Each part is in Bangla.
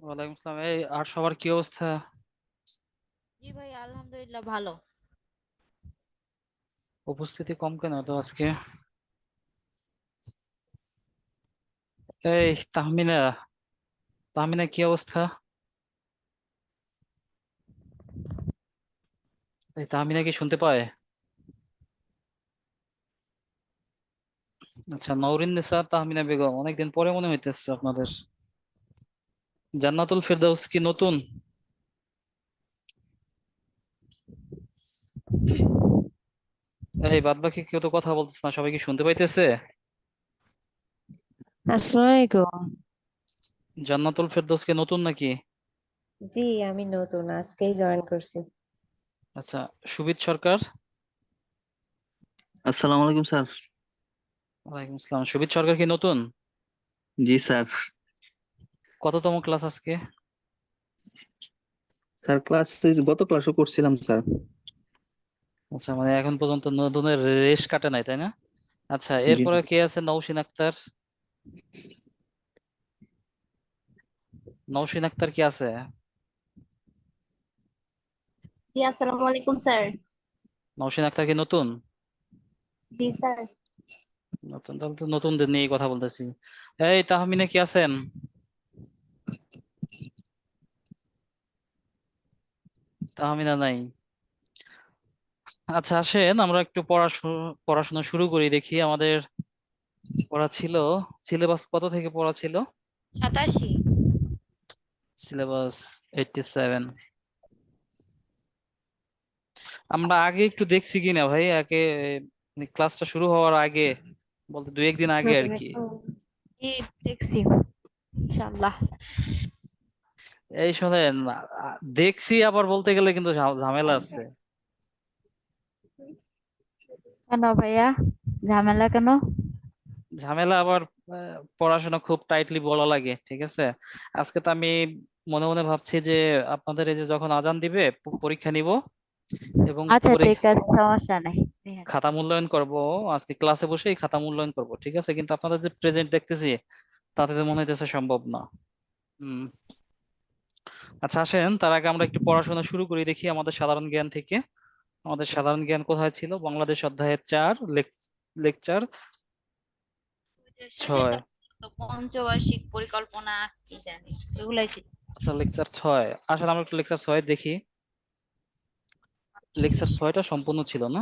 ওয়ালাইকুম আসসালাম। এই আর সবার কি অবস্থা? জি ভাই, আলহামদুলিল্লাহ ভালো। উপস্থিতি কম কেন তো আজকে? এই তাহমিনা, তাহমিনা কি অবস্থা? এই তাহমিনা কি শুনতে পায়? আচ্ছা, নওরিন নিসা তাহমিনা বেগম, অনেকদিন পরে মনে হইতেছে আপনাদের। জান্নাতুল ফেরদাউস কি নতুন? এই বাদ বাকি কেউ তো কথা বলতেছে না, সবাই কি শুনতে পাইতেছে? আসসালামু আলাইকুম। জান্নাতুল ফেরদাউস কি নতুন নাকি? জি, আমি নতুন আজকেই জয়েন করছি। আচ্ছা, সুবিৎ সরকার। আসসালামু আলাইকুম স্যার। ওয়ালাইকুম আসসালাম। সুবিৎ সরকার কি নতুন? জি স্যার। কততম ক্লাস আজকে? স্যার ক্লাস গত ক্লাসও করছিলাম স্যার। আচ্ছা, মানে এখন পর্যন্ত নতুনের রেশ কাটে নাই, তাই না? আচ্ছা, জি এরপরে কে আছে? নওশিন আক্তার। নওশিন আক্তার কি আছে? জি আসসালামু আলাইকুম স্যার। নওশিন আক্তার কি নতুন? জি স্যার। নতুন, তাহলে তো নতুনদের নিয়ে কথা বলতেছি। এই তাহমিনা কি আছেন? তাহমিনা নাই। আচ্ছা, আসেন আমরা একটু পড়াশোনা শুরু করি, দেখি আমাদের পড়া ছিল। সিলেবাস কত থেকে পড়া ছিল? 87। সিলেবাস 87। আমরা আগে একটু দেখছি কিনা ভাই, আগে ক্লাসটা শুরু হওয়ার আগে, বলতে দুই একদিন আগে আর কি। জি, দেখছি ইনশাআল্লাহ। এই শোনেন, দেখছি আবার বলতে গেলে কিন্তু ঝামেলা আছে। কেন ভাইয়া, ঝামেলা কেন? ঝামেলা আবার, পড়াশোনা খুব টাইটলি বলা লাগে, ঠিক আছে। আজকে তো আমি মনে মনে ভাবছি যে আপনাদের এই যে যখন আজান দিবে পরীক্ষা নিব, এবং আচ্ছা ঠিক আছে, সমস্যা নাই, নিহান। খাতা মূল্যায়ন করব। আজকে ক্লাসে বসেই খাতা মূল্যায়ন করব, ঠিক আছে, কিন্তু আপনাদের যে প্রেজেন্ট দেখতেছি তাতে তো মনে হইতেছে সম্ভব না। হুম। আচ্ছা, আসেন তার আগে আমরা একটু পড়াশোনা শুরু করি, দেখি আমাদের সাধারণ জ্ঞান থেকে। আমাদের সাধারণ জ্ঞান কোথায় ছিল? বাংলাদেশ অধ্যায়ের 4, লেকচার শেষে 6। তো পঞ্চবার্ষিক পরিকল্পনা কি জানি, এগুলাই ছিল। আচ্ছা, লেকচার 6। আসলে আমরা একটু লেকচার 6 দেখি। লেকচার 6টা সম্পূর্ণ ছিল না?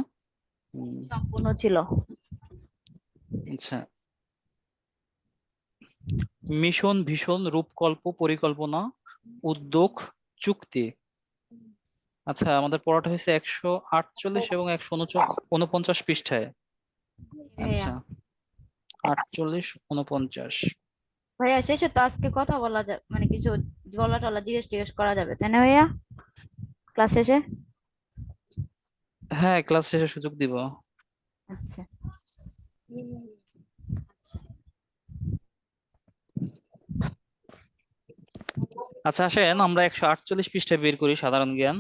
হুম, সম্পূর্ণ ছিল। আচ্ছা। মিশন, ভীষণ, রূপকল্প, পরিকল্পনা, উদ্যোগ, চুক্তি। আচ্ছা, আমাদের পড়াটা হয়েছে 148 এবং 149 পৃষ্ঠায়। ভাইয়া, আচ্ছা, 48, 49। ভাইয়া শেষে তো আজকে কথা বলা যাবে, মানে কিছু গলা টলা জিজ্ঞেস টিজ্ঞেস করা যাবে তাই না ভাইয়া, ক্লাস শেষে? হ্যাঁ, ক্লাস শেষে সুযোগ দিব। আচ্ছা আচ্ছা। আচ্ছা, আসেন আমরা 148 পৃষ্ঠায় বের করি সাধারণ জ্ঞান।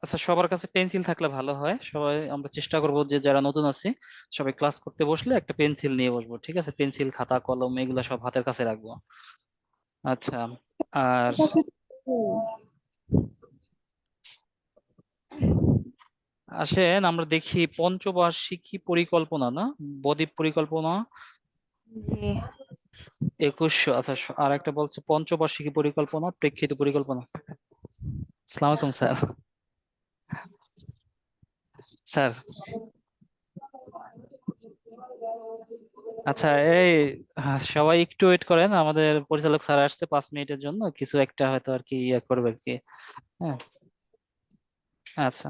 আচ্ছা, সবার কাছে পেন্সিল থাকলে ভালো হয়। সবাই আমরা চেষ্টা করব যে যারা নতুন আছে সবাই ক্লাস করতে বসলে একটা পেন্সিল নিয়ে বসবো, ঠিক আছে? পেন্সিল, খাতা, কলম এগুলা সব হাতের কাছে রাখবো। আচ্ছা। আর আসেন আমরা দেখি পঞ্চবার্ষিকী পরিকল্পনা, না বদ্বীপ পরিকল্পনা, জি 2100। আচ্ছা, আর একটা বলছে পঞ্চবার্ষিকী পরিকল্পনা, প্রেক্ষিত পরিকল্পনা। আসসালামু আলাইকুম স্যার। স্যার, আচ্ছা, এই সবাই একটু ওয়েট করেন, আমাদের পরিচালক স্যার আসতে 5 মিনিটের জন্য, কিছু একটা হয়তো আর কি ইয়ে করবে আর কি। হ্যাঁ। আচ্ছা।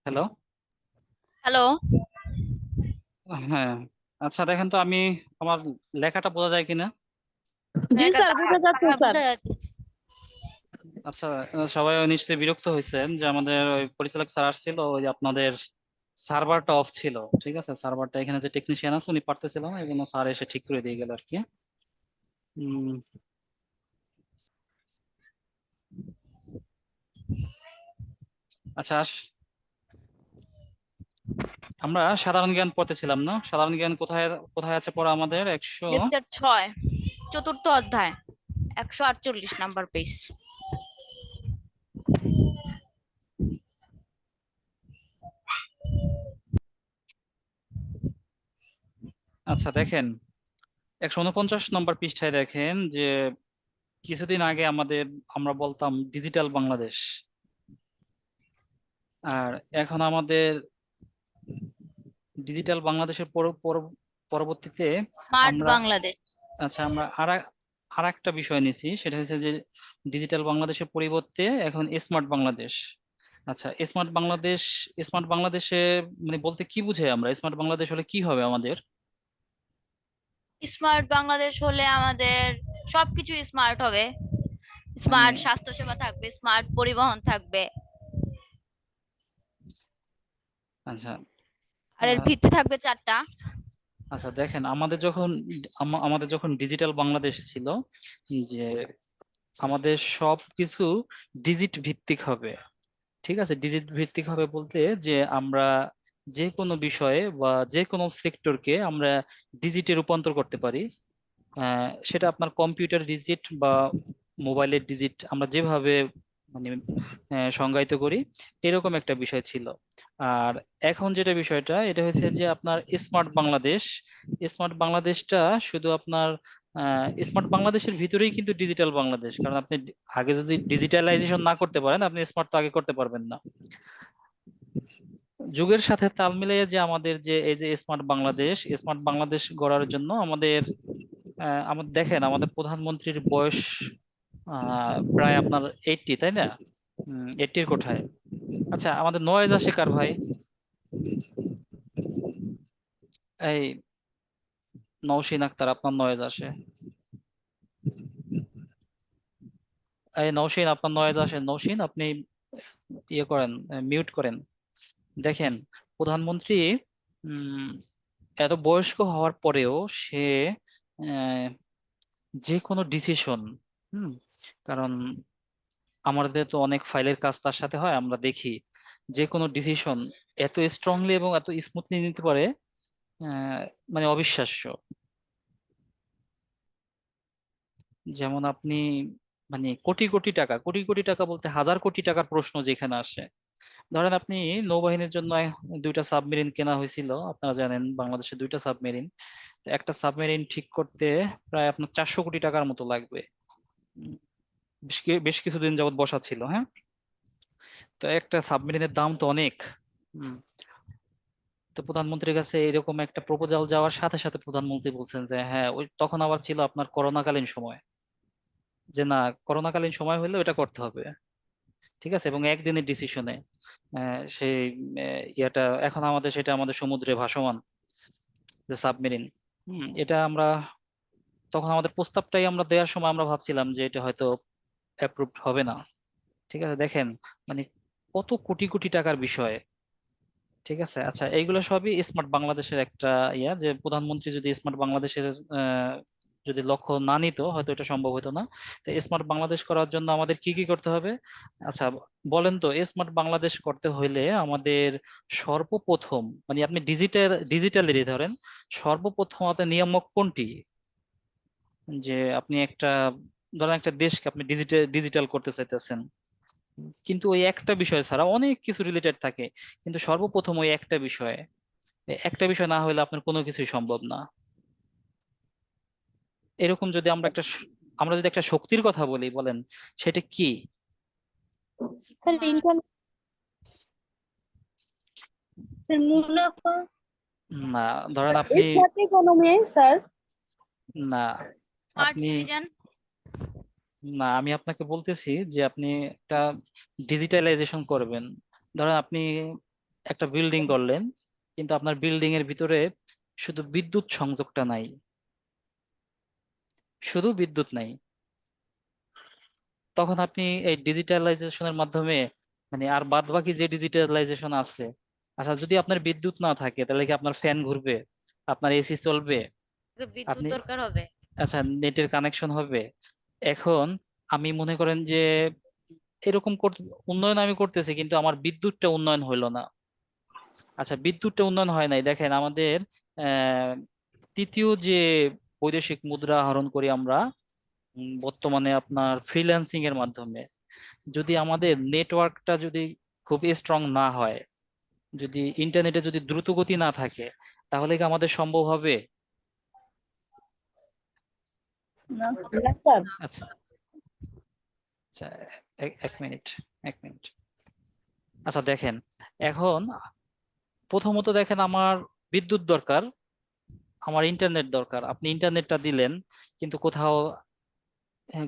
হ্যালো। হ্যালো। হ্যাঁ, আচ্ছা দেখেন তো আমি আমার লেখাটা বোঝা যায় কিনা। জি স্যার, বোঝা যাচ্ছে হ্যাঁ, স্যার। বোঝা যাচ্ছে। আচ্ছা, সবাই নিশ্চয়ই বিরক্ত হয়েছেন যে আমাদের ওই পরিচালক স্যার আসছিল, ওই যে আপনাদের সার্ভারটা অফ ছিল। ঠিক আছে, সার্ভারটা এখানে যে টেকনিশিয়ান আছে উনি পারতেছিল না, এই জন্য স্যার এসে ঠিক করে দিয়ে গেল আর কি। উম, আচ্ছা আমরা সাধারণ জ্ঞান পড়তেছিলাম না? সাধারণ জ্ঞান কোথায় কোথায় আছে পড়া আমাদের? লেকচার 6, চতুর্থ অধ্যায়, 148 নাম্বার পেজ। আচ্ছা দেখেন, 149 নম্বর পৃষ্ঠায় দেখেন যে কিছুদিন আগে আমরা বলতাম ডিজিটাল বাংলাদেশ, আর এখন আমাদের ডিজিটাল বাংলাদেশের পরবর্তীতে স্মার্ট আমরা বাংলাদেশ। আচ্ছা আমরা আর একটা বিষয় নিছি, সেটা হচ্ছে যে ডিজিটাল বাংলাদেশের পরিবর্তে এখন স্মার্ট বাংলাদেশ। আচ্ছা, স্মার্ট বাংলাদেশে মানে বলতে কি বুঝে আমরা? স্মার্ট বাংলাদেশ হলে কি হবে আমাদের? স্মার্ট বাংলাদেশ হলে আমাদের সবকিছু স্মার্ট হবে। মানে স্মার্ট স্বাস্থ্যসেবা থাকবে, স্মার্ট পরিবহন থাকবে, আচ্ছা আর এর আহ, ভিত্তি থাকবে 4টা। আচ্ছা দেখেন, আমাদের যখন ডিজিটাল বাংলাদেশ ছিল, যে আমাদের সবকিছু ডিজিট ভিত্তিক হবে। ঠিক আছে, ডিজিট ভিত্তিক হবে বলতে যে আমরা যে কোনো বিষয়ে বা যে কোনো সেক্টরকে আমরা ডিজিটে রূপান্তর করতে পারি। সেটা আপনার কম্পিউটার ডিজিট বা মোবাইলের ডিজিট, আমরা যেভাবে মানে সংজ্ঞায়িত করি, এরকম একটা বিষয় ছিল। আর এখন যেটা বিষয়টা, এটা হচ্ছে যে আপনার স্মার্ট বাংলাদেশ। স্মার্ট বাংলাদেশটা শুধু আপনার স্মার্ট বাংলাদেশের ভিতরেই কিন্তু ডিজিটাল বাংলাদেশ, কারণ আপনি আগে যদি ডিজিটালাইজেশন না করতে পারেন, আপনি স্মার্ট তো আগে করতে পারবেন না। যুগের সাথে তাল মিলিয়ে যে আমাদের যে এই যে স্মার্ট বাংলাদেশ গড়ার জন্য আমাদের দেখেন আমাদের প্রধানমন্ত্রীর বয়স প্রায় আপনার 80, তাই না? 80-র কোঠায়। আচ্ছা, আমাদের নয়েজ আসে কার ভাই? এই নওশীন আক্তার, আপনার নয়েজ আসে। এই নওশীন, আপনার নয়েজ আসে। নওশীন, আপনি ইয়ে করেন, মিউট করেন। দেখেন, প্রধানমন্ত্রী উম এত বয়স্ক হওয়ার পরেও সে আহ, যে কোনো ডিসিশন, হুম কারণ আমাদের তো অনেক ফাইলের কাজ তার সাথে হয়, আমরা দেখি যে কোনো ডিসিশন এত স্ট্রংলি এবং এত স্মুথলি নিতে পারে, আহ, মানে অবিশ্বাস্য। যেমন আপনি মানে কোটি কোটি টাকা, কোটি কোটি টাকা বলতে হাজার কোটি টাকার প্রশ্ন যেখানে আসে। ধরেন আপনি নৌবাহিনীর জন্য দুইটা সাবমেরিন কেনা হয়েছিল, আপনারা জানেন বাংলাদেশে দুইটা সাবমেরিন। একটা সাবমেরিন ঠিক করতে প্রায় আপনার 400 কোটি টাকার মতো লাগবে। উম, বেশ কিছুদিন যাবত বসা ছিল, হ্যাঁ। তো একটা সাবমেরিনের দাম তো অনেক। উম, তো প্রধানমন্ত্রীর কাছে এরকম একটা প্রপোজাল যাওয়ার সাথে সাথে প্রধানমন্ত্রী বলছেন যে হ্যাঁ, ওই তখন আবার ছিল আপনার করোনাকালীন সময়, যে না, করোনাকালীন সময় হলে এটা করতে হবে। ঠিক আছে, এবং একদিনের ডিসিশনে সেই ইয়েটা এখন আমাদের, সেটা আমাদের সমুদ্রে ভাসমান যে সাবমেরিন। এটা আমরা তখন আমাদের প্রস্তাবটাই আমরা দেওয়ার সময় আমরা ভাবছিলাম যে এটা হয়তো অ্যাপ্রুভড হবে না। ঠিক আছে, দেখেন মানে কত কোটি কোটি টাকার বিষয়। ঠিক আছে, আচ্ছা, এইগুলো সবই স্মার্ট বাংলাদেশের একটা ইয়া, যে প্রধানমন্ত্রী যদি স্মার্ট বাংলাদেশের আহ, যদি লক্ষ্য না নিত হয়তো এটা সম্ভব হতো না। তো স্মার্ট বাংলাদেশ করার জন্য আমাদের কি কি করতে হবে? আচ্ছা, বলেন তো, স্মার্ট বাংলাদেশ করতে হইলে আমাদের সর্বপ্রথম, মানে আপনি ডিজিটালি ধরেন, সর্বপ্রথম আপনার নিয়ামক কোনটি? যে আপনি একটা, ধরেন একটা দেশকে আপনি ডিজিটাল করতে চাইতেছেন, কিন্তু ওই একটা বিষয় ছাড়া অনেক কিছু রিলেটেড থাকে, কিন্তু সর্বপ্রথম ওই একটা বিষয়, একটা বিষয় না হলে আপনার কোনো কিছুই সম্ভব না। এরকম যদি আমরা যদি একটা শক্তির কথা বলি, বলেন সেটা কি? স্যার ইন্টারনেট মুনাফা। না, ধরেন আপনি, স্মার্ট ইকোনমি স্যার। না স্মার্ট আপনি, সিটিজেন। না আমি আপনাকে বলতেছি যে আপনি একটা ডিজিটালাইজেশন করবেন। ধরেন আপনি একটা বিল্ডিং করলেন, কিন্তু আপনার বিল্ডিং এর ভিতরে শুধু বিদ্যুৎ সংযোগটা নাই, শুধু বিদ্যুৎ নাই। তখন আপনি এই ডিজিটালাইজেশনের মাধ্যমে, মানে আর বাদ বাকি যে ডিজিটালাইজেশন আছে, আচ্ছা যদি আপনার বিদ্যুৎ না থাকে তাহলে কি আপনার ফ্যান ঘুরবে, আপনার এসি চলবে, বিদ্যুৎ আপনি, দরকার হবে। আচ্ছা নেটের কানেকশন হবে? এখন আমি মনে করেন যে এরকম উন্নয়ন আমি করতেছি, কিন্তু আমার বিদ্যুৎটা উন্নয়ন হইলো না। আচ্ছা, বিদ্যুৎটা উন্নয়ন হয় নাই, দেখেন আমাদের আহ তৃতীয় যে বৈদেশিক মুদ্রা আহরণ করি আমরা, বর্তমানে আপনার ফ্রিল্যান্সিং এর মাধ্যমে, যদি আমাদের নেটওয়ার্কটা যদি খুব স্ট্রং না হয়, যদি ইন্টারনেটে যদি দ্রুত গতি না থাকে, তাহলে কি আমাদের সম্ভব হবে? না স্যার। আচ্ছা, আচ্ছা, এক মিনিট, এক মিনিট। আচ্ছা দেখেন, এখন প্রথমত দেখেন আমার বিদ্যুৎ দরকার, আমার ইন্টারনেট দরকার, আপনি ইন্টারনেটটা দিলেন, কিন্তু কোথাও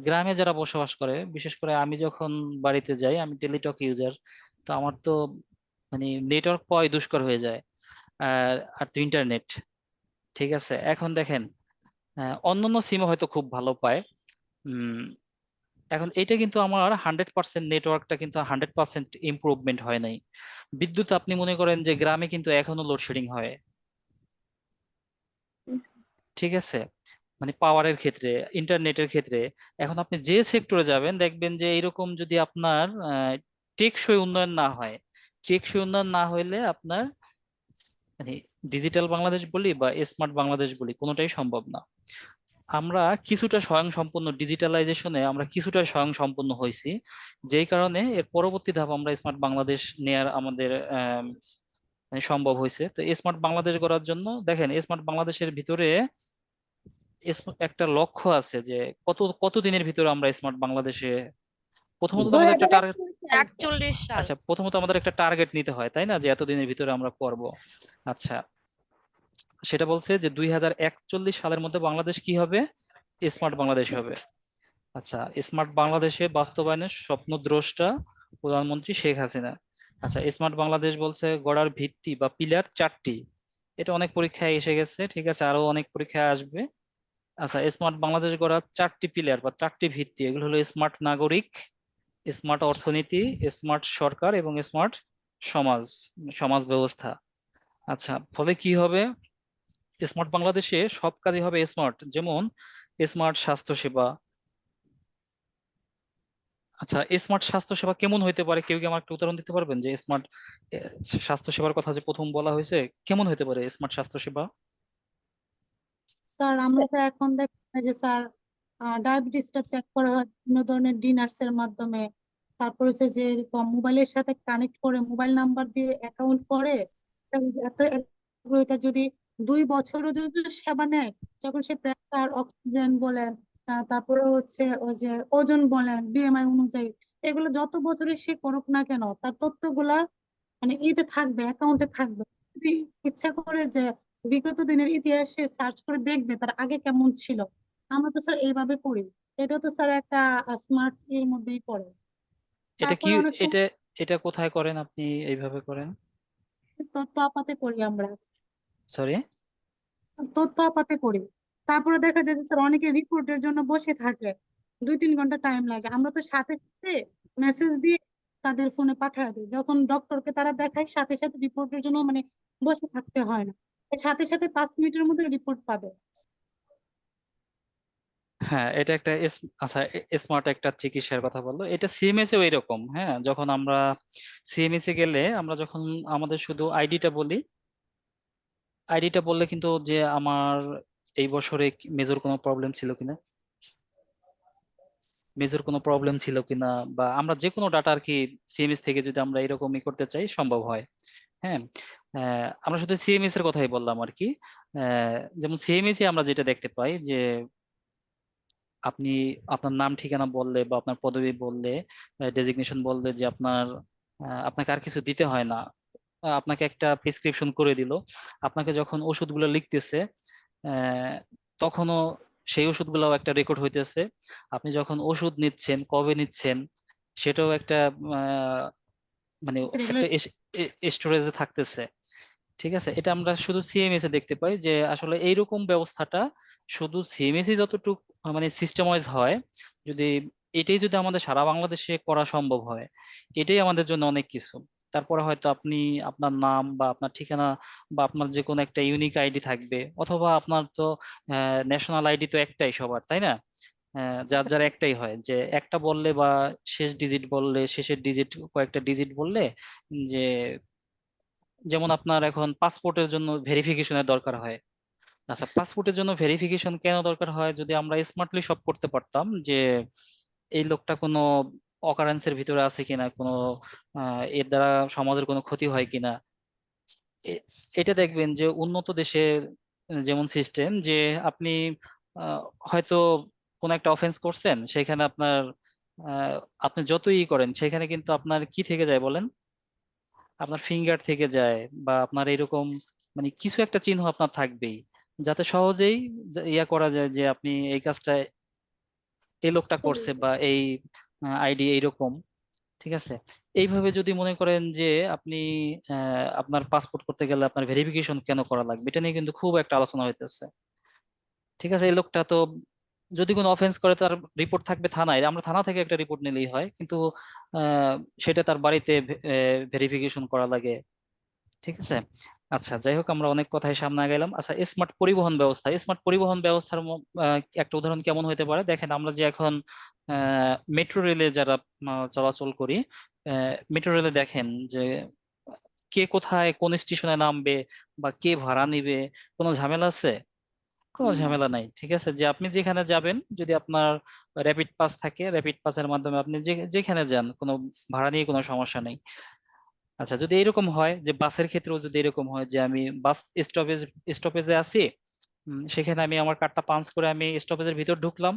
গ্রামে যারা বসবাস করে, বিশেষ করে আমি যখন বাড়িতে যাই, আমি টেলিটক ইউজার, তো আমার তো মানে নেটওয়ার্ক পাওয়াই দুষ্কর হয়ে যায়। আর তো ইন্টারনেট, ঠিক আছে, এখন দেখেন অন্যান্য সিমও হয়তো খুব ভালো পায়। উম এখন এটা কিন্তু আমার 100% নেটওয়ার্কটা কিন্তু 100% ইমপ্রুভমেন্ট হয় নাই। বিদ্যুৎ আপনি মনে করেন যে গ্রামে কিন্তু এখনো লোডশেডিং হয়, ঠিক আছে, মানে পাওয়ারের ক্ষেত্রে, ইন্টারনেটের ক্ষেত্রে। এখন আপনি যে সেক্টরে যাবেন দেখবেন যে এরকম যদি আপনার টেকসই উন্নয়ন না হয়, টেকসই উন্নয়ন না হইলে আপনার মানে ডিজিটাল বাংলাদেশ বলি বা স্মার্ট বাংলাদেশ বলি, কোনোটাই সম্ভব না। আমরা কিছুটা স্বয়ংসম্পূর্ণ ডিজিটালাইজেশনে, আমরা কিছুটা স্বয়ংসম্পূর্ণ হয়েছি, যেই কারণে এর পরবর্তী ধাপ আমরা স্মার্ট বাংলাদেশ নেয়ার আমাদের মানে সম্ভব হয়েছে। তো স্মার্ট বাংলাদেশ গড়ার জন্য দেখেন, স্মার্ট বাংলাদেশের ভিতরে একটা লক্ষ্য আছে যে কত কত দিনের ভিতরে আমরা স্মার্ট বাংলাদেশে, প্রথমত তো আমাদের একটা টার্গেট, 41 সাল। আচ্ছা প্রথমত আমাদের একটা টার্গেট নিতে হয় তাই না, যে এত দিনের ভিতরে আমরা করব। আচ্ছা, সেটা বলছে যে 2041 সালের মধ্যে বাংলাদেশ কি হবে? স্মার্ট বাংলাদেশ হবে। আচ্ছা, স্মার্ট বাংলাদেশে বাস্তবায়নের স্বপ্নদ্রষ্টা প্রধানমন্ত্রী শেখ হাসিনা। আচ্ছা, স্মার্ট বাংলাদেশ বলছে গড়ার ভিত্তি বা পিলার 4টি। এটা অনেক পরীক্ষায় এসে গেছে, ঠিক আছে, আরো অনেক পরীক্ষায় আসবে। আচ্ছা, স্মার্ট বাংলাদেশ গড়ার 4টি পিলার বা 4টি ভিত্তি, এগুলো হলো স্মার্ট নাগরিক, স্মার্ট অর্থনীতি, স্মার্ট সরকার এবং স্মার্ট সমাজ, সমাজ ব্যবস্থা। আচ্ছা, ফলে কি হবে? স্মার্ট বাংলাদেশে সব কাজই হবে স্মার্ট, যেমন স্মার্ট স্বাস্থ্য সেবা। আচ্ছা, স্মার্ট স্বাস্থ্য সেবা কেমন হইতে পারে, কেউ কি আমার একটা উদাহরণ দিতে পারবেন যে স্মার্ট স্বাস্থ্য সেবার কথা যে প্রথম বলা হয়েছে, কেমন হইতে পারে স্মার্ট স্বাস্থ্য সেবা? স্যার আমরা তো এখন দেখছি যে স্যার ডায়াবেটিসটা চেক করা হয় বিভিন্ন ধরনের ডিনার্সের মাধ্যমে। তারপর হচ্ছে যে এরকম মোবাইলের সাথে কানেক্ট করে মোবাইল নাম্বার দিয়ে অ্যাকাউন্ট করে একটা এটা যদি 2 বছরও যদি সেবা নেয়, যখন সে প্রেসার অক্সিজেন বলেন, তারপরে হচ্ছে ওই যে ওজন বলেন, বিএমআই অনুযায়ী, এগুলো যত বছরে সে করুক না কেন তার তথ্যগুলা মানে ইতে থাকবে, অ্যাকাউন্টে থাকবে। যদি ইচ্ছা করে যে বিগত দিনের ইতিহাসে সার্চ করে দেখবে তার আগে কেমন ছিল। আমরা তো স্যার এইভাবে করি। এটা তো স্যার একটা স্মার্ট এর মধ্যেই পড়ে। এটা কি তারপরে অনেক সময় এটা এটা কোথায় করেন আপনি? এইভাবে করেন? তথ্য আপাতে করি আমরা, সরি। তথ্য আপাতে করি। তারপরে দেখা যায় যে স্যার অনেকে রিপোর্টের জন্য বসে থাকে, 2-3 ঘন্টা টাইম লাগে। আমরা তো সাথে সাথে মেসেজ দিয়ে তাদের ফোনে পাঠায় দিই। যখন ডক্টরকে তারা দেখায় সাথে সাথে রিপোর্টের জন্য মানে বসে থাকতে হয় না, সাথে সাথে 5 মিনিটের মধ্যে রিপোর্ট পাবে। হ্যাঁ, এটা একটা আচ্ছা, স্মার্ট একটা চিকিৎসার কথা বললো। এটা সিএমএস এও এরকম। হ্যাঁ, যখন আমরা সিএমএস এ গেলে আমরা যখন আমাদের শুধু আইডিটা বললে কিন্তু যে আমার এই বছরে মেজর কোনো প্রবলেম ছিল কিনা, বা আমরা যে কোনো ডাটা আর কি সিএমএস থেকে যদি আমরা এরকমই করতে চাই সম্ভব হয়। হ্যাঁ, আমরা শুধু সিএমএস এর কথাই বললাম আর কি। যেমন সিএমএস এ আমরা যেটা দেখতে পাই যে আপনি আপনার নাম ঠিকানা বললে বা আপনার পদবি বললে, ডেজিগনেশন বললে যে আপনাকে আর কিছু দিতে হয় না। আপনাকে একটা প্রেসক্রিপশন করে দিল, আপনাকে যখন ওষুধগুলো লিখতেছে আহ, তখনও সেই ওষুধগুলোও একটা রেকর্ড হইতেছে। আপনি যখন ওষুধ নিচ্ছেন, কবে নিচ্ছেন, সেটাও একটা আহ, মানে স্যার এগুলো একটা স্টোরেজে থাকতেছে। ঠিক আছে, এটা আমরা শুধু সিএমএস এ দেখতে পাই যে আসলে এইরকম ব্যবস্থাটা শুধু সিএমএস এ যতটুকু মানে সিস্টেমাইজ হয়, যদি এটাই যদি আমাদের সারা বাংলাদেশে করা সম্ভব হয়, এটাই আমাদের জন্য অনেক কিছু। তারপরে হয়তো আপনি আপনার নাম বা আপনার ঠিকানা বা আপনার যে কোনো একটা ইউনিক আইডি থাকবে, অথবা আপনার তো ন্যাশনাল আইডি তো একটাই সবার, তাই না? যার যার একটাই হয়, যে একটা বললে বা শেষের ডিজিট কয়েকটা ডিজিট বললে, যে যেমন আপনার এখন পাসপোর্টের জন্য ভেরিফিকেশনের দরকার হয়। আচ্ছা, পাসপোর্টের জন্য ভেরিফিকেশন কেন দরকার হয়? যদি আমরা স্মার্টলি সব করতে পারতাম যে এই লোকটা কোনো অকারেন্সের ভিতরে আছে কিনা, কোনো এর দ্বারা সমাজের কোনো ক্ষতি হয় কিনা, এ- এটা দেখবেন যে উন্নত দেশে যেমন সিস্টেম যে আপনি আহ, হয়তো কোনো একটা অফেন্স করছেন, সেখানে আহ, আপনি যতই করেন সেখানে কিন্তু আপনার কি থেকে যায় বলেন, আপনার ফিঙ্গার থেকে যায়, বা আপনার এরকম মানে কিছু একটা চিহ্ন আপনার থাকবেই, যাতে সহজেই ইয়া করা যায় যে আপনি এই কাজটা এই লোকটা করছে, বা এই আইডি এইরকম। ঠিক আছে, এইভাবে যদি মনে করেন যে আপনি আপনার পাসপোর্ট করতে গেলে আপনার ভেরিফিকেশন কেন করা লাগবে, এটা নিয়ে কিন্তু খুব একটা আলোচনা হইতেছে। ঠিক আছে, এই লোকটা তো যদি কোনো অফেন্স করে তার রিপোর্ট থাকবে থানায়, আমরা থানা থেকে একটা রিপোর্ট নিলেই হয়, কিন্তু আহ, সেটা তার বাড়িতে ভেরিফিকেশন করা লাগে। ঠিক আছে। আচ্ছা, যাই হোক, আমরা অনেক কথাই সামনে গেলাম। আচ্ছা, স্মার্ট পরিবহন ব্যবস্থার একটা উদাহরণ কেমন হতে পারে দেখেন। আমরা যে এখন মেট্রো রেলে যারা চলাচল করি, মেট্রো রেলে দেখেন যে কে কোথায় কোন স্টেশনে নামবে বা কে ভাড়া নিবে, কোনো ঝামেলা আছে? কোনো ঝামেলা নাই। ঠিক আছে, যে আপনি যেখানে যাবেন, যদি আপনার র্যাপিড পাস থাকে, র্যাপিড পাসের মাধ্যমে আপনি যেখানে যান, কোনো ভাড়া নিয়ে কোনো সমস্যা নেই। আচ্ছা, যদি এরকম হয় যে বাসের ক্ষেত্রেও যদি এরকম হয় যে আমি বাস স্টপেজে আছি, সেখানে আমি আমার কার্ডটা পাঞ্চ করে আমি স্টপেজের ভিতর ঢুকলাম,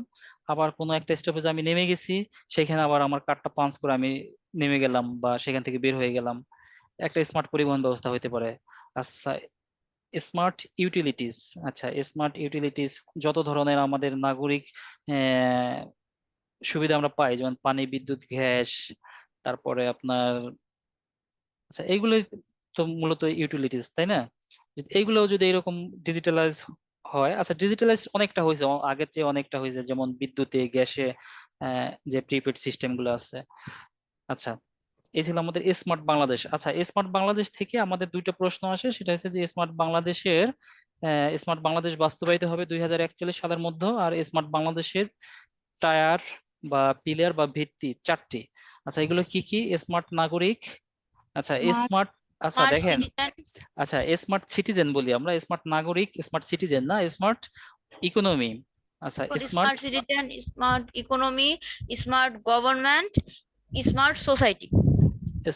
আবার কোনো একটা স্টপেজে আমি নেমে গেছি, সেখানে আবার আমার কার্ডটা পাঞ্চ করে আমি নেমে গেলাম বা সেখান থেকে বের হয়ে গেলাম, একটা স্মার্ট পরিবহন ব্যবস্থা হতে পারে। আচ্ছা, স্মার্ট ইউটিলিটিস। আচ্ছা, স্মার্ট ইউটিলিটিস যত ধরনের আমাদের নাগরিক আহ, সুবিধা আমরা পাই, যেমন পানি, বিদ্যুৎ, গ্যাস, তারপরে আপনার, আচ্ছা এইগুলো তো মূলত ইউটিলিটিস, তাই না? এইগুলো যদি এরকম ডিজিটালাইজ হয়, আচ্ছা ডিজিটালাইজ অনেকটা হয়েছে, আগের চেয়ে অনেকটা হয়েছে, যেমন বিদ্যুতে, গ্যাসে যে প্রিপেড সিস্টেম গুলো আছে। আচ্ছা, এই ছিল আমাদের স্মার্ট বাংলাদেশ। আচ্ছা, স্মার্ট বাংলাদেশ থেকে আমাদের দুইটা প্রশ্ন আসে, সেটা হচ্ছে যে স্মার্ট বাংলাদেশ বাস্তবায়িত হবে 2041 সালের মধ্যে, আর স্মার্ট বাংলাদেশের টায়ার বা পিলার বা ভিত্তি চারটি। আচ্ছা, এগুলো কি কি? স্মার্ট নাগরিক, আচ্ছা স্মার্ট স্মার্ট, আচ্ছা স্মার্ট দেখেন, সিটিজেন। আচ্ছা স্মার্ট সিটিজেন বলি আমরা, স্মার্ট নাগরিক, স্মার্ট সিটিজেন না, স্মার্ট ইকোনমি। আচ্ছা smart smart citizen, smart economy, smart government, smart society.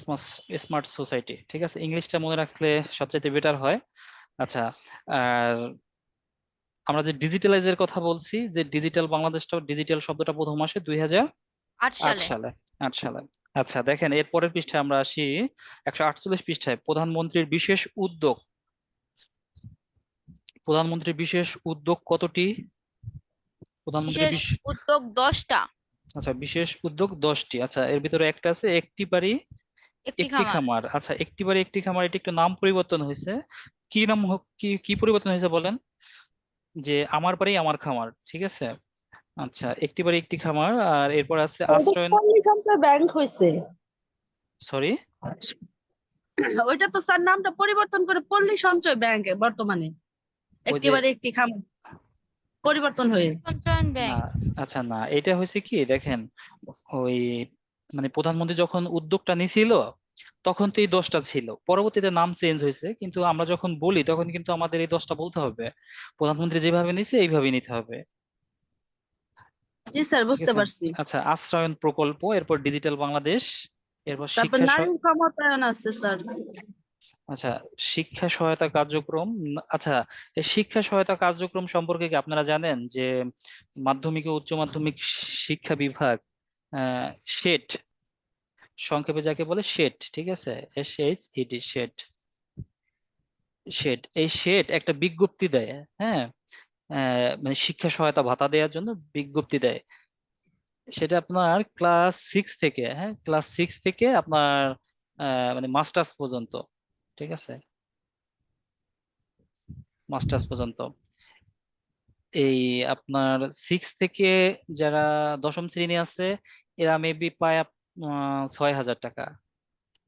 Smart smart society, ঠিক আছে, ইংলিশটা মনে রাখলে সবচেয়ে বেটার হয়। আচ্ছা, আর আমরা যে ডিজিটালাইজের কথা বলছি, যে ডিজিটাল বাংলাদেশটা, ডিজিটাল শব্দটা প্রথম আসে 2008 8 সালে। সালে। 8 সালে। আচ্ছা দেখেন, এর পরের পৃষ্ঠায় আমরা আসি, 148 পৃষ্ঠায় প্রধানমন্ত্রীর বিশেষ উদ্যোগ। প্রধানমন্ত্রীর বিশেষ উদ্যোগ কতটি? প্রধানমন্ত্রীর বিশেষ উদ্যোগ 10টা। আচ্ছা, বিশেষ উদ্যোগ 10টি। আচ্ছা, এর ভিতরে একটা আছে একটি বাড়ি একটি একটি খামার। খামার। আচ্ছা, একটি বাড়ি একটি খামার, এটা একটু নাম পরিবর্তন হয়েছে। কি নাম কি কি পরিবর্তন হয়েছে বলেন? যে আমার বাড়ি আমার খামার, ঠিক আছে। আচ্ছা, একটি বাড়ি একটি খামার। আর এরপর আছে আশ্রয়ন। পল্লী সঞ্চয় ব্যাংক হয়েছে। সরি, ওইটা তো স্যার নামটা পরিবর্তন করে পল্লী সঞ্চয় ব্যাংক বর্তমানে, ওই যে একেবারে একটি খামার পরিবর্তন হয়ে। সঞ্চয়ন না, ব্যাংক। আচ্ছা না, এটা হয়েছে কি দেখেন, ওই মানে প্রধানমন্ত্রী যখন উদ্যোগটা নিছিল তখন তো এই 10টা ছিল, পরবর্তীতে নাম চেঞ্জ হয়েছে, কিন্তু আমরা যখন বলি তখন কিন্তু আমাদের এই 10টা বলতে হবে। প্রধানমন্ত্রী যেভাবে নিছে এইভাবে নিতে হবে, জি স্যার, ঠিক বুঝতে আছে। পারছি। আচ্ছা, আশ্রয়ন প্রকল্প, এরপর ডিজিটাল বাংলাদেশ, এরপর তারপর নারী ক্ষমতায়ন আছে স্যার। আচ্ছা, শিক্ষা সহায়তা কার্যক্রম। আচ্ছা, এই শিক্ষা সহায়তা কার্যক্রম সম্পর্কে কি আপনারা জানেন যে মাধ্যমিক ও উচ্চ মাধ্যমিক শিক্ষা বিভাগ, শেট, সংক্ষেপে যাকে বলে শেট, ঠিক আছে, SHED, শেট। শেট, এই শেট একটা বিজ্ঞপ্তি দেয়, হ্যাঁ, মানে শিক্ষা সহায়তা ভাতা দেওয়ার জন্য বিজ্ঞপ্তি দেয়। সেটা আপনার ক্লাস 6 থেকে, হ্যাঁ, ক্লাস 6 থেকে আপনার মানে মাস্টার্স পর্যন্ত, ঠিক আছে, মাস্টার্স পর্যন্ত। এই আপনার 6 থেকে যারা দশম শ্রেণী আছে এরা মেবি পায় 6,000 টাকা,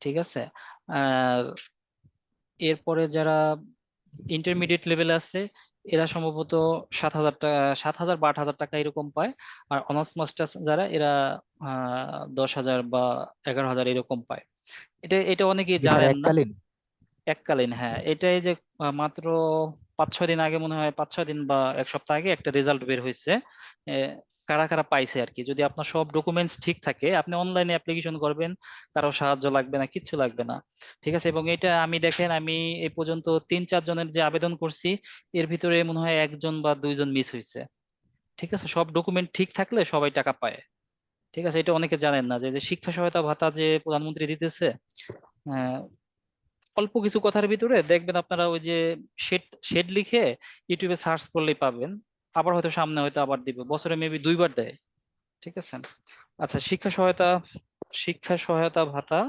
ঠিক আছে। আর এরপরে যারা ইন্টারমিডিয়েট লেভেলে আছে এরা সম্ভবত 7,000 টাকা, 7,000 বা 8,000 টাকা এরকম পায়। আর অনার্স মাস্টার্স যারা এরা 10,000 বা 11,000 এরকম পায়। এটা এটা অনেকেই স্যার জানেন না। এককালীন? এককালীন, হ্যাঁ। এটাই যে মাত্র 5-6 দিন আগে, মনে হয় 5-6 দিন বা এক সপ্তাহ আগে একটা রেজাল্ট বের হয়েছে, এ, কারা কারা পাইছে আর কি। যদি আপনার সব ডকুমেন্টস ঠিক থাকে আপনি অনলাইনে অ্যাপ্লিকেশন করবেন, কারো সাহায্য লাগবে না, কিচ্ছু লাগবে না, ঠিক আছে। এবং এটা আমি দেখেন, আমি এই পর্যন্ত 3-4 জনের যে আবেদন করছি এর ভিতরে মনে হয় 1জন বা 2জন মিস হয়েছে, ঠিক আছে। সব ডকুমেন্ট ঠিক থাকলে সবাই টাকা পায়, ঠিক আছে। এটা অনেকে জানেন না যে যে শিক্ষা সহায়তা ভাতা যে প্রধানমন্ত্রী দিতেছে, আহ, অল্প কিছু কথার ভিতরে দেখবেন আপনারা ওই যে শেড শেড লিখে ইউটিউবে সার্চ করলেই পাবেন। আবার হয়তো সামনে হয়তো আবার দিবে, বছরে মেবি 2বার দেয়, ঠিক আছে। আচ্ছা, শিক্ষা সহায়তা ভাতা,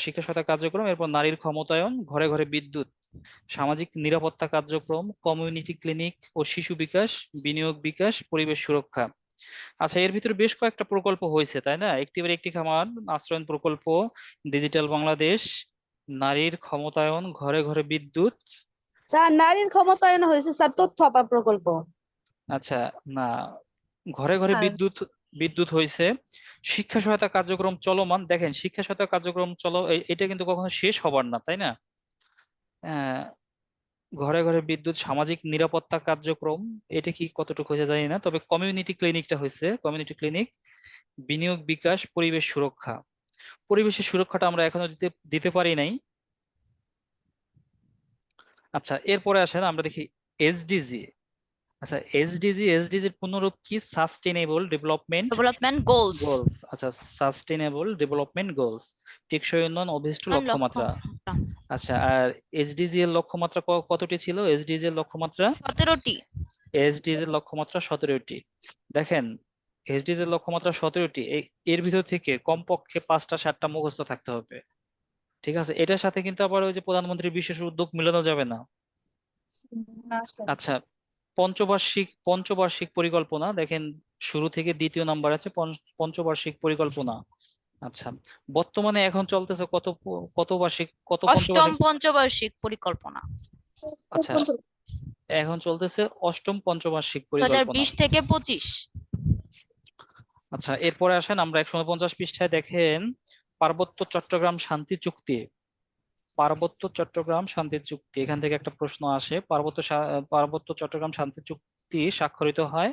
শিক্ষা সহায়তা কার্যক্রম, এরপর নারীর ক্ষমতায়ন, ঘরে ঘরে বিদ্যুৎ, সামাজিক নিরাপত্তা কার্যক্রম, কমিউনিটি ক্লিনিক ও শিশু বিকাশ, বিনিয়োগ বিকাশ, পরিবেশ সুরক্ষা। আচ্ছা, এর ভিতরে বেশ কয়েকটা প্রকল্প হয়েছে, তাই না? একটি বাড়ি একটি খামার, আশ্রয়ন প্রকল্প, ডিজিটাল বাংলাদেশ, নারীর ক্ষমতায়ন, ঘরে ঘরে বিদ্যুৎ। স্যার নারীর ক্ষমতায়ন হয়েছে স্যার তথ্য আপা প্রকল্প। আচ্ছা, না, ঘরে ঘরে স্যার বিদ্যুৎ, বিদ্যুৎ হয়েছে। শিক্ষা সহায়তা কার্যক্রম চলমান, দেখেন শিক্ষা সহায়তা কার্যক্রম এটা কিন্তু কখনো শেষ হবার না, তাই না? আহ, ঘরে ঘরে বিদ্যুৎ, সামাজিক নিরাপত্তা কার্যক্রম, এটা কি কতটুকু হয়েছে জানি না, তবে কমিউনিটি ক্লিনিকটা হয়েছে, কমিউনিটি ক্লিনিক, বিনিয়োগ বিকাশ, পরিবেশ সুরক্ষা। পরিবেশের সুরক্ষাটা আমরা এখনো দিতে দিতে পারি নাই। আচ্ছা, এরপরে আসেন আমরা দেখি এসডিজি। আচ্ছা, এসডিজির পূর্ণরূপ কি? Sustainable development development goals. Goals. আচ্ছা, সাস্টেনেবল ডেভেলপমেন্ট গোলস, টেকসই উন্নয়ন অভিষ্ট লক্ষ্যমাত্রা। আচ্ছা, আর এসডিজি এর লক্ষ্যমাত্রা কতটি ছিল? এসডিজি এর লক্ষ্যমাত্রা 17টি। এসডিজি এর লক্ষ্যমাত্রা 17টি। দেখেন, এসডিজি এর লক্ষ্যমাত্রা 17টি, এর ভিতর থেকে কমপক্ষে 5টা 7টা মুখস্থ থাকতে হবে, ঠিক আছে। এটার সাথে কিন্তু আবার ওই যে প্রধানমন্ত্রীর বিশেষ উদ্যোগ মিলানো যাবে না। না স্যার। আচ্ছা, পঞ্চবার্ষিক পরিকল্পনা, দেখেন শুরু থেকে দ্বিতীয় নাম্বার আছে পঞ্চবার্ষিক পরিকল্পনা। আচ্ছা, বর্তমানে এখন চলতেছে কত বার্ষিক, কত 8ম পঞ্চবার্ষিক? পঞ্চবার্ষিক পরিকল্পনা আচ্ছা, এখন চলতেছে 8ম পঞ্চবার্ষিক পরিকল্পনা। 2020 থেকে 25। আচ্ছা, এরপরে আসেন আমরা 150 পৃষ্ঠায় দেখেন পার্বত্য চট্টগ্রাম শান্তি চুক্তি। পার্বত্য চট্টগ্রাম শান্তি চুক্তি, এখান থেকে একটা প্রশ্ন আসে, পার্বত্য চট্টগ্রাম শান্তি চুক্তি চুক্তি স্বাক্ষরিত হয়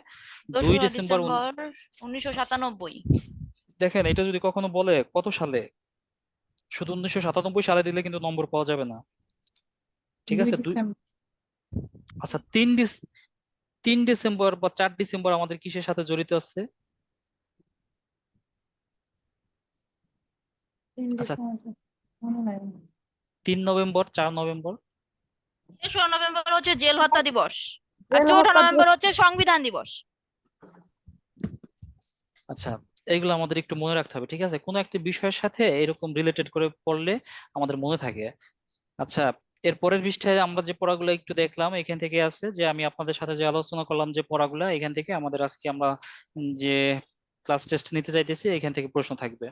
2 2রা ডিসেম্বর ডিসেম্বর 1997। দেখেন এটা যদি কখনো বলে কত সালে, শুধু 1997 সালে দিলে কিন্তু নম্বর পাওয়া যাবে না, ঠিক 2 আছে? ডিসেম্বর আচ্ছা 3 ডিসেম্বর বা 4 ডিসেম্বর আমাদের কিসের সাথে জড়িত আছে? 3 আচ্ছা ডিসেম্বর মনে নাই 3 নভেম্বর, 4 নভেম্বর। 3রা নভেম্বর হচ্ছে জেল হত্যা দিবস, আর জেল 4ঠা হত্যা নভেম্বর দিবস। হচ্ছে সংবিধান দিবস। আচ্ছা এইগুলো আমাদের একটু মনে রাখতে হবে, ঠিক আছে? কোনো একটা বিষয়ের সাথে এরকম রিলেটেড করে পড়লে আমাদের মনে থাকে। আচ্ছা এর পরের পৃষ্ঠায় আমরা যে পড়াগুলো একটু দেখলাম, এখান থেকে আছে যে আমি আপনাদের সাথে যে আলোচনা করলাম যে পড়াগুলো, এখান থেকে আমাদের আজকে আমরা যে ক্লাস টেস্ট নিতে চাইতেছি এখান থেকে প্রশ্ন থাকবে।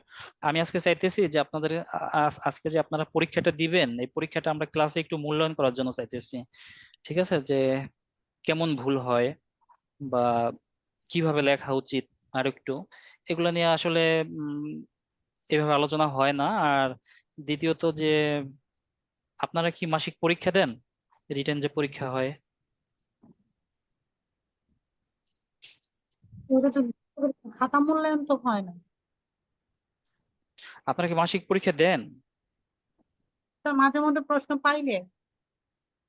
আমি আজকে চাইতেছি যে আপনাদের আজকে যে আপনারা পরীক্ষাটা দিবেন, এই পরীক্ষাটা আমরা ক্লাসে একটু মূল্যায়ন করার জন্য চাইতেছি, ঠিক আছে? যে কেমন ভুল হয় বা কিভাবে লেখা উচিত আর একটু, এগুলো নিয়ে আসলে উম এভাবে আলোচনা হয় না। আর দ্বিতীয়ত যে আপনারা কি মাসিক পরীক্ষা দেন, রিটেন যে পরীক্ষা হয়? ওদের তো খাতা মূল্যায়ন তো হয় না, আপনারা কি মাসিক পরীক্ষা দেন? তার মাঝে মধ্যে প্রশ্ন পাইলে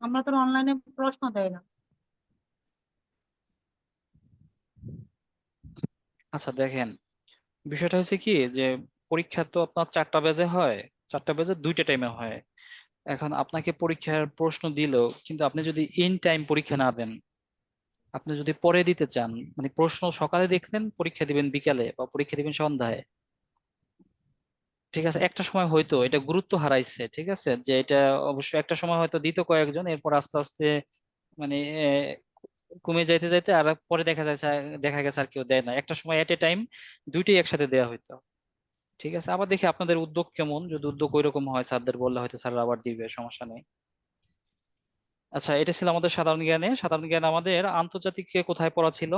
আমরা তো অনলাইনে প্রশ্ন দেয় না। আচ্ছা দেখেন বিষয়টা হচ্ছে কি যে পরীক্ষা তো আপনার 4টা বেজে হয়, 4টা বেজে 2টা টাইমে হয়। এখন আপনাকে পরীক্ষার প্রশ্ন দিলেও কিন্তু আপনি যদি ইন টাইম পরীক্ষা না দেন, আপনি যদি পরে দিতে চান, মানে প্রশ্ন সকালে দেখলেন পরীক্ষা দিবেন বিকালে বা পরীক্ষা দিবেন সন্ধ্যায়, ঠিক আছে? একটা সময় হয়তো এটা গুরুত্ব হারাইছে, ঠিক আছে? যে এটা অবশ্য একটা সময় হয়তো দিত কয়েকজন, এরপর আস্তে আস্তে মানে কমে যাইতে যাইতে আর পরে দেখা গেছে আর কেউ দেয় না। একটা সময় এট এ টাইম দুইটাই একসাথে দেওয়া হইতো, ঠিক আছে? আবার দেখি আপনাদের উদ্যোগ কেমন, যদি উদ্যোগ ওইরকম হয় স্যারদের বললে হয়তো স্যাররা আবার দিবে, সমস্যা নেই। আচ্ছা এটা ছিল আমাদের সাধারণ জ্ঞানে। সাধারণ জ্ঞান আমাদের আন্তর্জাতিকে কোথায় পড়া ছিল?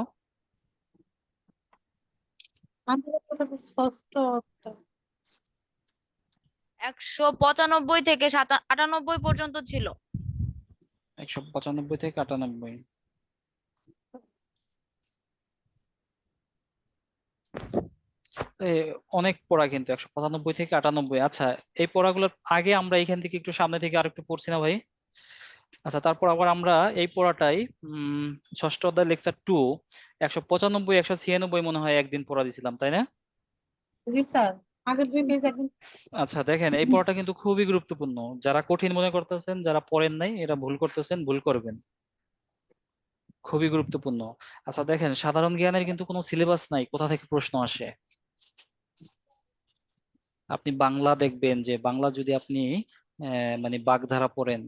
আন্তর্জাতিক ষষ্ঠ 195 থেকে 98 পর্যন্ত ছিল। 195 থেকে 98। অনেক পড়া কিন্তু 195 থেকে 98। আচ্ছা এই পড়াগুলোর আগে আমরা এখান থেকে একটু সামনে থেকে আরেকটু পড়ছি না ভাই? আচ্ছা তারপর আবার আমরা এই পড়াটাই ষষ্ঠ অধ্যায় লেকচার 2 195 196 মনে হয় একদিন পড়া দিছিলাম, তাই না? জি স্যার, আগের 2 পেজ একদিন আচ্ছা দেখেন এই পড়াটা কিন্তু খুবই গুরুত্বপূর্ণ। যারা কঠিন মনে করতেছেন, যারা পড়েন নাই, এরা ভুল করতেছেন, ভুল করবেন, খুবই গুরুত্বপূর্ণ। আচ্ছা দেখেন সাধারণ জ্ঞানের কিন্তু কোনো সিলেবাস নাই, কোথা থেকে প্রশ্ন আসে। আপনি বাংলা দেখবেন যে বাংলা যদি আপনি মানে বাগধারা পড়েন,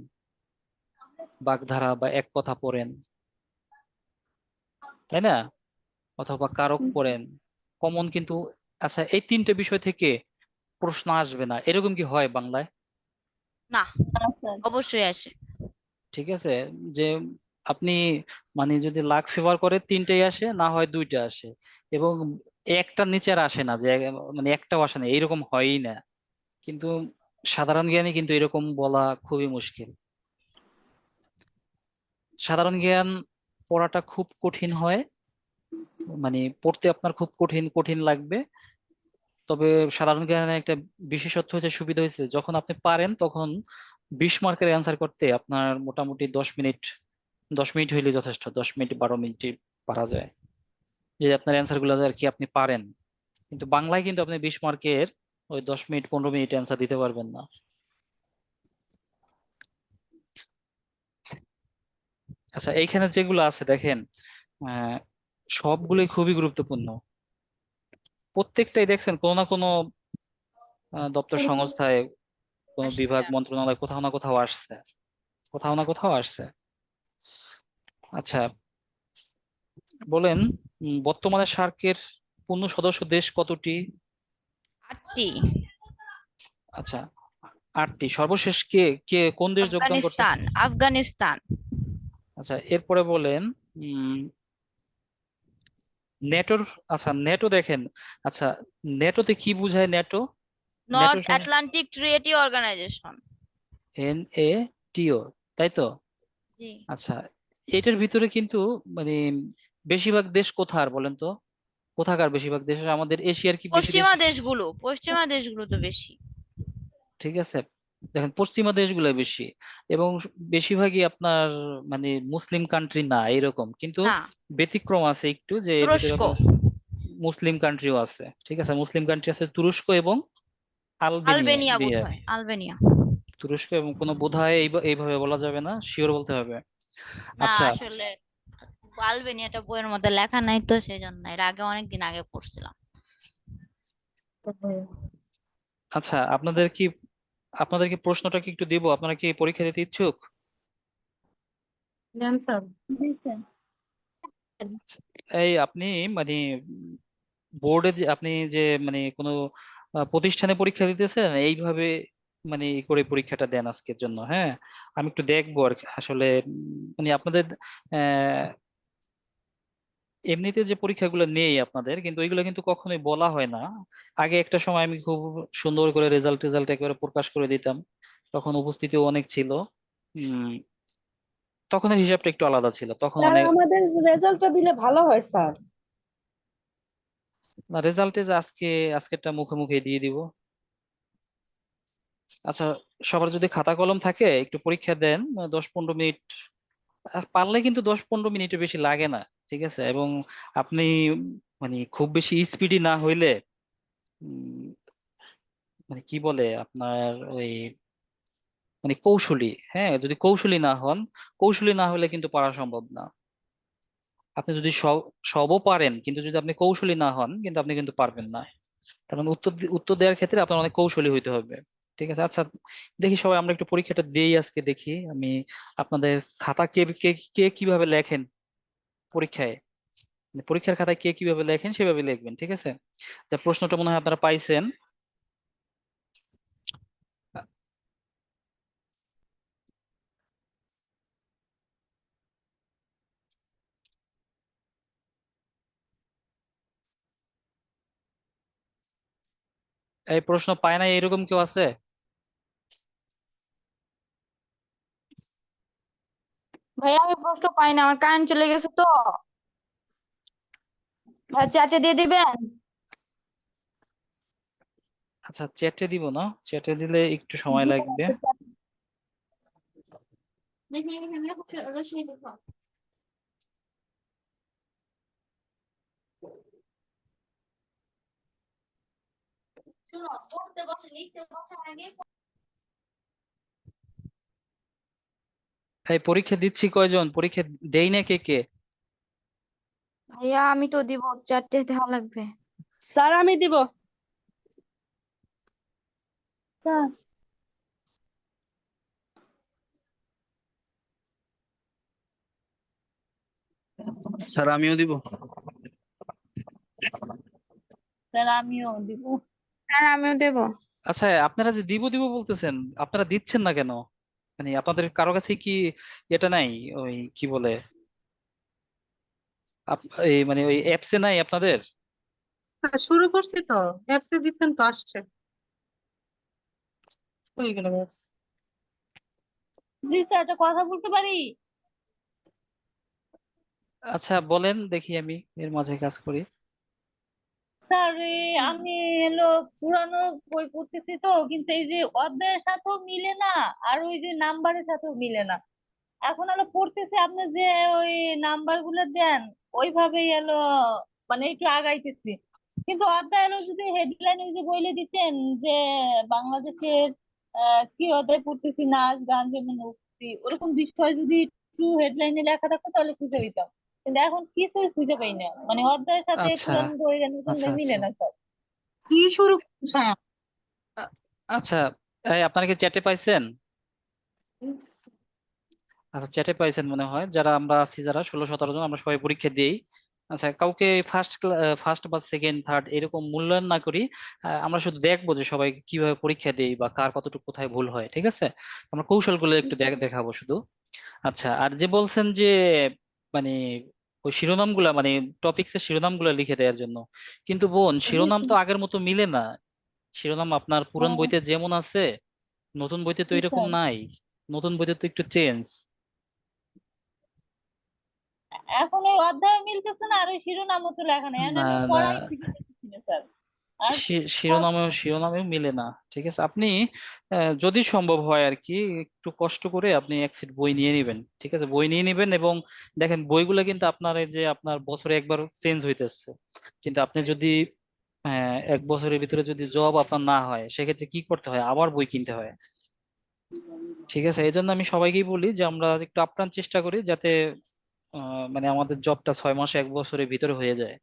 বাগধারা বা এক কথা পড়েন, তাই না? অথবা কারক পড়েন, কমন কিন্তু, আচ্ছা এই 3টে বিষয় থেকে প্রশ্ন আসবে না এরকম কি হয় বাংলায়? না, স্যার অবশ্যই আসে। ঠিক আছে, যে আপনি মানে যদি লাখ ফেভার করে 3টেই আসে, না হয় 2টা আসে, এবং একটার নিচে আর আসে না, যে মানে একটাও আসে না, এইরকম হয়ই না। কিন্তু সাধারণ জ্ঞানে কিন্তু এরকম বলা খুবই মুশকিল। সাধারণ জ্ঞান পড়াটা খুব কঠিন হয়, মানে পড়তে আপনার খুব কঠিন কঠিন লাগবে। তবে সাধারণ জ্ঞানের একটা বিশেষত্ব হচ্ছে, সুবিধা হয়েছে যখন আপনি পারেন তখন 20 মার্কের অ্যান্সার করতে আপনার মোটামুটি 10 মিনিট, 10 মিনিট হইলে যথেষ্ট, 10 মিনিট 12 মিনিটে পারা যায়, যে আপনার অ্যান্সার গুলো আর কি আপনি পারেন। কিন্তু বাংলায় কিন্তু আপনি 20 মার্কের ওই 10 মিনিট 15 মিনিট অ্যান্সার দিতে পারবেন না। আচ্ছা এইখানে যেগুলো আছে দেখেন, আহ সবগুলোই খুবই গুরুত্বপূর্ণ। প্রত্যেকটাই দেখছেন কোনো না কোনো দপ্তর সংস্থায়, কোনো আসছে। বিভাগ মন্ত্রণালয় কোথাও না কোথাও আসছে, কোথাও না কোথাও আসছে। আচ্ছা বলেন, বর্তমানে সার্কের পূর্ণ সদস্য দেশ কতটি? 8টি। আচ্ছা 8টি। সর্বশেষ কে কে কোন দেশ যোগদান করছে? আফগানিস্তান, আফগানিস্তান। আচ্ছা এরপরে বলেন নেটোর, আচ্ছা নেটো দেখেন, আচ্ছা নেটোতে কি বোঝায়? NATO, NATO north Atlantic treaty organization. NATO, তাই তো? জি। আচ্ছা এটার ভিতরে কিন্তু মানে বেশিরভাগ দেশ কোথার বলেন তো? কোথাকার বেশিরভাগ দেশ? আমাদের এশিয়ার কি বেশি দেশ? পশ্চিমা দেশগুলো তো বেশি। ঠিক আছে, দেখেন পশ্চিমা দেশগুলো বেশি, এবং বেশিরভাগই আপনার মানে মুসলিম কান্ট্রি না এরকম, কিন্তু না, ব্যতিক্রম আছে একটু, যে এর ভিতরে তুরস্ক। আপনার মুসলিম কান্ট্রিও আছে। ঠিক আছে, মুসলিম কান্ট্রি আছে তুরস্ক এবং আলবেনিয়া। আলবেনিয়া বোধহয়, আলবেনিয়া। তুরস্ক এবং কোনো বোধহয় এইভাবে বলা যাবে না, শিওর বলতে হবে। না আচ্ছা, আসলে আলবেনিয়াটা বইয়ের মধ্যে লেখা নাই তো সেই জন্য, এর আগে অনেকদিন আগে পড়ছিলাম। আচ্ছা, আপনাদের কি প্রশ্নটা কি একটু দিব? আপনারা কি পরীক্ষা দিতে ইচ্ছুক? দেন স্যার। জি স্যার। এই আপনি মানে বোর্ডে যে আপনি যে মানে কোনো প্রতিষ্ঠানে পরীক্ষা দিতেছেন এইভাবে মানে ই করে পরীক্ষাটা দেন আজকের জন্য, হ্যাঁ? আমি একটু দেখবো আর কি, আসলে মানে আপনাদের আহ এমনিতে যে পরীক্ষাগুলো নেই আপনাদের, কিন্তু ওইগুলো কিন্তু কখনোই বলা হয় না। আগে একটা সময় আমি খুব সুন্দর করে রেজাল্ট একেবারে প্রকাশ করে দিতাম, তখন উপস্থিতিও অনেক ছিল। উম তখনের হিসাবটা একটু আলাদা ছিল, তখন স্যার অনেক। আমাদের রেজাল্টটা দিলে ভালো হয় স্যার। রেজাল্টে যে আজকেরটা মুখে মুখে দিয়ে দিব। আচ্ছা, সবার যদি খাতা কলম থাকে একটু পরীক্ষা দেন, 10-15 মিনিট। পারলে কিন্তু 10-15 মিনিটের বেশি লাগে না, ঠিক আছে? এবং আপনি মানে খুব বেশি স্পিডি না হইলে উম, মানে কি বলে আপনার ওই মানে কৌশলী, হ্যাঁ, যদি কৌশলী না হন, কৌশলী না হলে কিন্তু পারা সম্ভব না। আপনি যদি সবও পারেন, কিন্তু যদি আপনি কৌশলী না হন, কিন্তু আপনি কিন্তু পারবেন না। তার মানে উত্তর দেওয়ার ক্ষেত্রে আপনার অনেক কৌশলী হইতে হবে। ঠিক আছে, আচ্ছা, দেখি সবাই আমরা একটু পরীক্ষাটা দেই আজকে, দেখি আমি আপনাদের খাতা কে কে কে কিভাবে লেখেন পরীক্ষায়, মানে পরীক্ষার খাতায় কে কিভাবে লেখেন সেভাবে লিখবেন, ঠিক আছে? যা প্রশ্নটা মনে হয় আপনারা পাইছেন। এই প্রশ্ন পায় না এরকম কেউ আছে? ভাইয়া আমি প্রশ্ন পাই না, আমার কারেন্ট চলে গেছে তো। ভাই চ্যাটে দিয়ে দিবেন। আচ্ছা, চ্যাটে দিব না, চ্যাটে দিলে একটু সময় লাগবে। এই পরীক্ষা দিচ্ছি কয়জন? পরীক্ষা দেই না কে কে? ভাইয়া আমি তো দিব, চ্যাটে দেওয়া লাগবে। স্যার আমি দিব। স্যার স্যার আমিও দিব। স্যার আমিও দিব। স্যার আমিও দেব। আচ্ছা, আপনারা যে দিব দিব বলতেছেন, আপনারা দিচ্ছেন না কেন? মানে আপনাদের কারো কাছে কি এটা নাই, ওই কি বলে এই মানে ওই অ্যাপসে নাই আপনাদের? স্যার শুরু করছি তো, অ্যাপসে দিচ্ছেন তো আসছে, হয়ে গেল ব্যাস। জি স্যার, একটা কথা বলতে পারি? আচ্ছা বলেন, দেখি আমি এর মাঝে কাজ করি। স্যার আমি হলো পুরানো বই পড়তেছি তো, কিন্তু এই যে অধ্যায়ের সাথেও মিলে না, আর ওই যে নাম্বারের সাথেও মিলে না। এখন হলো পড়তেছি, আপনি যে ওই নাম্বার গুলো দেন ওইভাবেই হলো মানে একটু আগাইতেছি, কিন্তু অধ্যায় হলো যদি হেডলাইন ওই যে বলে দিতেন যে বাংলাদেশের কি অধ্যায় পড়তেছি, নাচ গান যেমন উক্তি ওরকম বিষয় যদি একটু হেডলাইনে লেখা থাকতো তাহলে খুঁজে পেতাম। কিন্তু এখন কিছুই খুঁজে পাই না, মানে অধ্যায়ের সাথে আচ্ছা, পুরানো বইয়ের নতুন আচ্ছা, বই মিলে আচ্ছা, না স্যার। কি শুরু করছেন? আ- আচ্ছা, এই আপনারা কি চ্যাটে পাইছেন? আচ্ছা, চ্যাটে পাইছেন মনে হয়, যারা আমরা আছি, যারা 16-17 জন, আমরা সবাই পরীক্ষা দিই। আচ্ছা, কাউকে ফার্স্ট বা সেকেন্ড থার্ড এরকম মূল্যায়ন না করি। আমরা শুধু দেখবো যে সবাই কিভাবে পরীক্ষা দেই বা কার কতটুকু কোথায় ভুল হয়, ঠিক আছে? আমরা কৌশলগুলো একটু দেখাবো শুধু। আচ্ছা, আর যে বলছেন যে মানে ওই শিরোনামগুলা মানে টপিক্স এর শিরোনামগুলা লিখে দেওয়ার জন্য, কিন্তু বোন শিরোনাম তো আগের মতো মিলে না। শিরোনাম আপনার পুরান হ্যাঁ, বইতে যেমন আছে, নতুন বইতে তো জি এরকম স্যার। নাই। নতুন বইতে তো একটু চেঞ্জ। এখন ওই অধ্যায় মিলতেছে না, আর ওই শিরোনামও তো লেখা নেই, না আমি না, পড়াই বুঝে পাচ্ছি না স্যার। আর শিরোনামেও শিরোনামেও মিলে না। ঠিক আছে, আপনি যদি সম্ভব হয় আর কি একটু কষ্ট করে আপনি এক সেট বই নিয়ে নেবেন। ঠিক আছে, বই নিয়ে নেবেন এবং দেখেন বইগুলো কিন্তু আপনার এই যে আপনার বছরে একবার চেঞ্জ হইতেছে, কিন্তু আপনি যদি 1 বছরের ভিতরে যদি জব আপনার না হয় সেক্ষেত্রে কি করতে হয়, আবার বই কিনতে হয়। ঠিক আছে, এই জন্য আমি সবাইকেই বলি যে আমরা একটু আপ্রাণ চেষ্টা করি যাতে মানে আমাদের জবটা 6 মাসে 1 বছরের ভিতরে হয়ে যায়।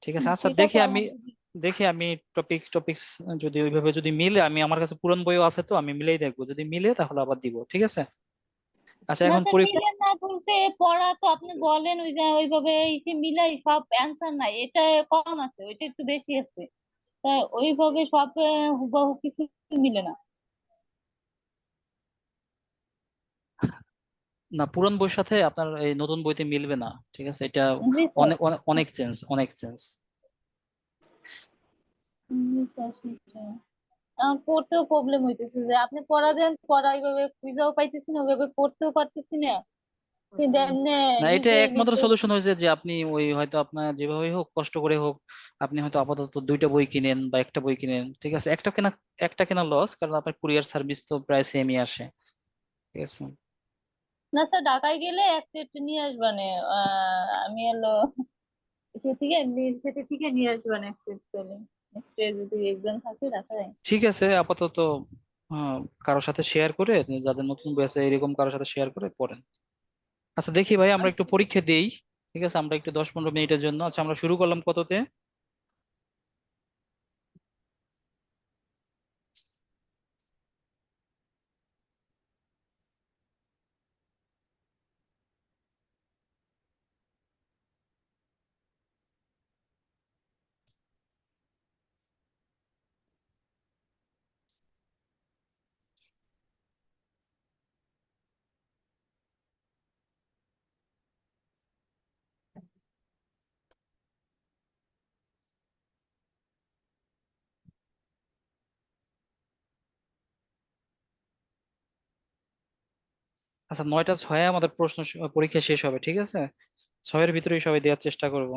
ঠিক আছে, আচ্ছা সেটা তো আলহামদুলিল্লাহ। দেখি আমি টপিকস যদি ওইভাবে যদি মিলে, আমি আমার কাছে পুরনো বইও আছে তো আমি মিলেই দেখবো, যদি মিলে তাহলে আবার দিব। ঠিক আছে। আচ্ছা না এখন স্যার, মিলে না বলতে পড়া তো আপনি বলেন ওই যে ওইভাবে এসে মিলাই সব অ্যান্সার নাই, এটা কম আছে, ওইটা একটু বেশি আছে। তাই ওইভাবে সব হুবহু কিছু মিলে না। না, পুরনো বইয়ের সাথে আপনার এই নতুন বইতে মিলবে না। ঠিক আছে, এটা জি স্যার। অনেক অনেক অনেক চেঞ্জ, অনেক চেঞ্জ। স্যার সেটাই। আমার পড়তেও প্রবলেম হইতেছে যে আপনি পড়া দেন, পড়া এইভাবে খুঁজেও পাইতেছি না, ওইভাবে পড়তেও পারতেছি না, কিন্তু এমনি না, এটা নিজে একমাত্র নিজে। সলিউশন হয়েছে যে আপনি ওই হয়তো আপনার যেভাবে হোক কষ্ট করে হোক আপনি হয়তো আপাতত 2টা বই কিনেন বা একটা বই কিনেন। ঠিক আছে, একটা কেনা লস, কারণ আপনার কুরিয়ার সার্ভিস তো প্রায় সেমই আসে। ঠিক আছে। না স্যার, ঢাকায় গেলে এক সেট নিয়ে আসবানে। আমি এলো সে থেকে সেটা থেকে নিয়ে আসবানে এক সেট তাহলে নেক্সট ডে যদি এক্সাম থাকে ঢাকায়। ঠিক আছে, আপাতত আহ, কারোর সাথে শেয়ার করে, যাদের নতুন বই আছে এরকম কারোর সাথে শেয়ার করে পড়েন। আচ্ছা দেখি ভাই, আমরা একটু পরীক্ষা দেই। ঠিক আছে, আমরা একটু 10-15 মিনিটের জন্য, আচ্ছা আমরা শুরু করলাম কততে? আচ্ছা 9টা 6 আমাদের পরীক্ষা শেষ হবে। ঠিক আছে, 6-এর ভিতরেই সবাই দেওয়ার চেষ্টা করব।